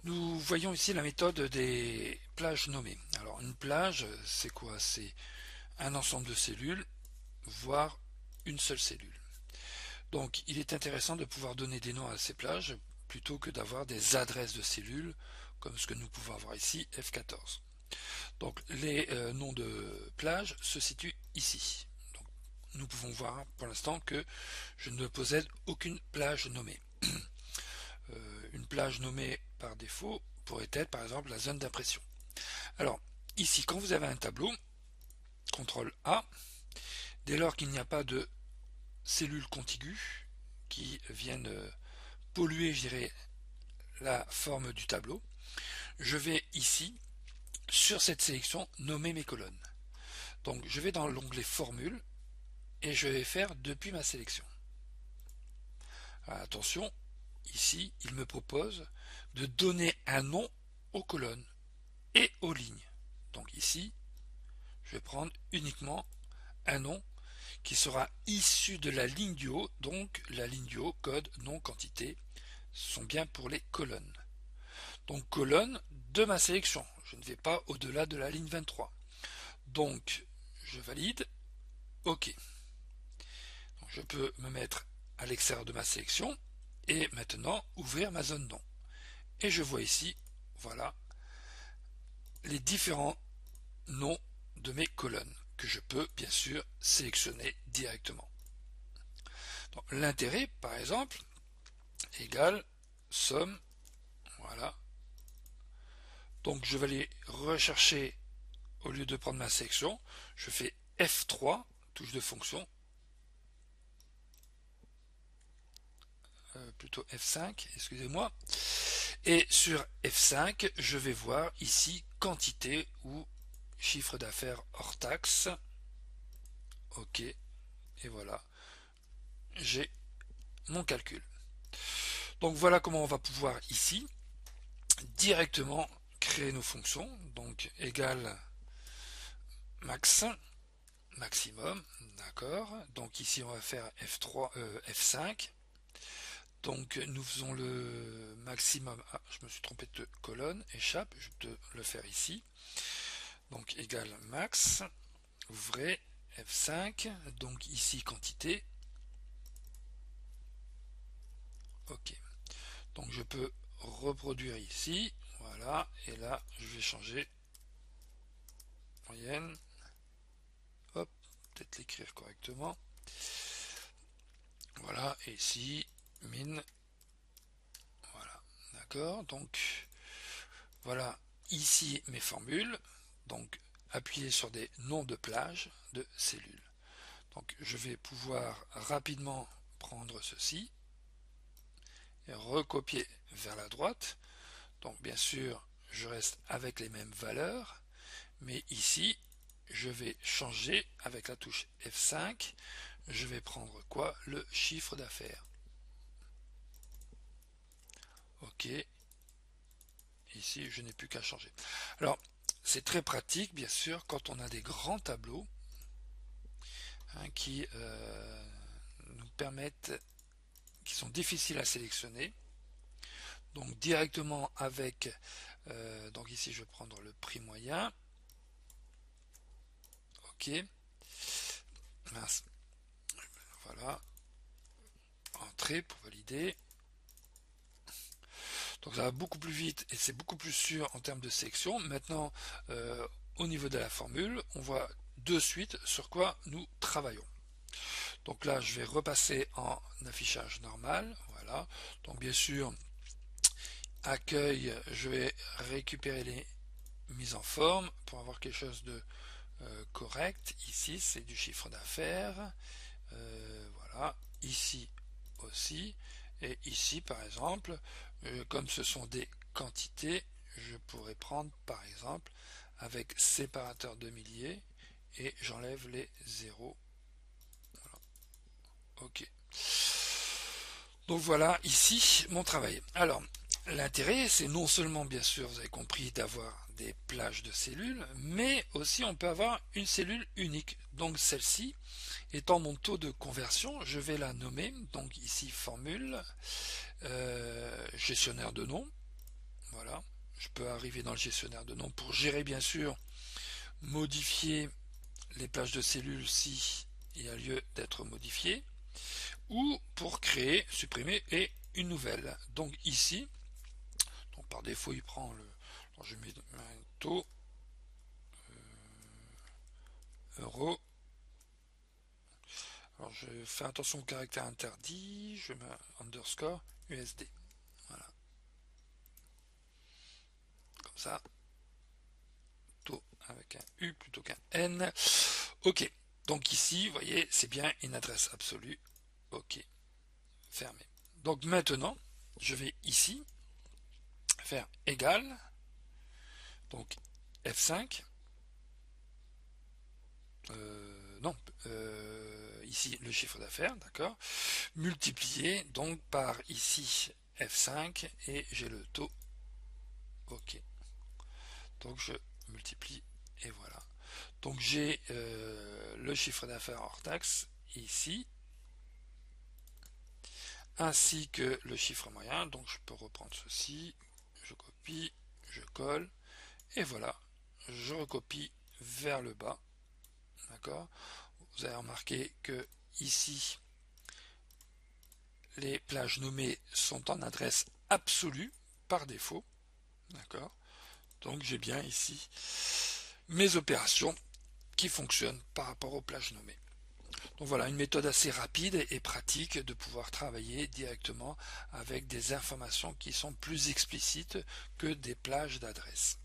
Nous voyons ici la méthode des plages nommées. Alors une plage, c'est quoi? C'est un ensemble de cellules, voire une seule cellule. Donc il est intéressant de pouvoir donner des noms à ces plages plutôt que d'avoir des adresses de cellules comme ce que nous pouvons avoir ici, F14. Donc les noms de plages se situent ici. Donc, nous pouvons voir pour l'instant que je ne possède aucune plage nommée. Une plage nommée par défaut pourrait être par exemple la zone d'impression. Alors ici, quand vous avez un tableau, CTRL A, dès lors qu'il n'y a pas de cellules contiguës qui viennent polluer, je dirais, la forme du tableau, je vais ici, sur cette sélection, nommer mes colonnes. Donc je vais dans l'onglet Formule et je vais faire depuis ma sélection. Alors, attention, ici, il me propose de donner un nom aux colonnes et aux lignes. Donc ici, je vais prendre uniquement un nom qui sera issu de la ligne du haut, donc la ligne du haut, code, nom, quantité, sont bien pour les colonnes. Donc colonne de ma sélection, je ne vais pas au-delà de la ligne 23. Donc je valide, OK. Donc, je peux me mettre à l'extérieur de ma sélection et maintenant ouvrir ma zone nom. Et je vois ici, voilà, les différents noms de mes colonnes que je peux bien sûr sélectionner directement. L'intérêt, par exemple, égale somme, voilà. Donc je vais aller rechercher, au lieu de prendre ma sélection, je fais F3, touche de fonction, plutôt F5, excusez-moi, et sur F5, je vais voir ici quantité ou chiffre d'affaires hors taxe. OK, et voilà, j'ai mon calcul. Donc voilà comment on va pouvoir ici directement créer nos fonctions. Donc égal max, maximum, d'accord. Donc ici on va faire F3, F5. Donc nous faisons le maximum. Ah, je me suis trompé de colonne, échappe, je peux le faire ici. Donc égal max, ouvrez, F5, donc ici quantité. OK. Donc je peux reproduire ici, voilà, et là je vais changer moyenne. Hop, peut-être l'écrire correctement. Voilà, et ici, min. Voilà, d'accord. Donc voilà ici mes formules. Donc appuyer sur des noms de plage de cellules. Donc je vais pouvoir rapidement prendre ceci et recopier vers la droite. Donc bien sûr je reste avec les mêmes valeurs, mais ici je vais changer avec la touche F5. Je vais prendre quoi? Le chiffre d'affaires. OK. Ici je n'ai plus qu'à changer. Alors c'est très pratique bien sûr quand on a des grands tableaux qui nous permettent, qui sont difficiles à sélectionner. Donc directement avec, donc ici je vais prendre le prix moyen. OK. Mince. Voilà. Entrée pour valider. Donc ça va beaucoup plus vite et c'est beaucoup plus sûr en termes de sélection. Maintenant, au niveau de la formule, on voit de suite sur quoi nous travaillons. Donc là, je vais repasser en affichage normal. Voilà. Donc bien sûr, accueil, je vais récupérer les mises en forme pour avoir quelque chose de correct. Ici, c'est du chiffre d'affaires. Voilà. Ici aussi. Et ici, par exemple, comme ce sont des quantités, je pourrais prendre, par exemple, avec séparateur de milliers, et j'enlève les zéros. Voilà. OK. Donc voilà, ici, mon travail. Alors, l'intérêt, c'est non seulement, bien sûr, vous avez compris, d'avoir des plages de cellules, mais aussi on peut avoir une cellule unique. Donc celle-ci, étant mon taux de conversion, je vais la nommer, donc ici formule, gestionnaire de nom, voilà. je peux arriver dans le gestionnaire de nom pour gérer bien sûr, modifier les plages de cellules si il y a lieu d'être modifié, ou pour créer, supprimer et une nouvelle. Donc ici, donc par défaut il prend le, alors je mets un taux euro. Alors je fais attention au caractère interdit, je mets un underscore USD. Voilà. Comme ça. Taux avec un U plutôt qu'un N. Ok. Donc ici, vous voyez, c'est bien une adresse absolue. Ok. Fermé. Donc maintenant, je vais ici faire égal. Donc F5. Non. Ici le chiffre d'affaires, d'accord. Multiplié donc par ici F5 et j'ai le taux. Ok. Donc je multiplie et voilà. Donc j'ai le chiffre d'affaires hors taxe ici, ainsi que le chiffre moyen. Donc je peux reprendre ceci, je copie, je colle, et voilà, je recopie vers le bas. D'accord. Vous avez remarqué que ici, les plages nommées sont en adresse absolue par défaut. D'accord. Donc j'ai bien ici mes opérations qui fonctionnent par rapport aux plages nommées. Donc voilà, une méthode assez rapide et pratique de pouvoir travailler directement avec des informations qui sont plus explicites que des plages d'adresse.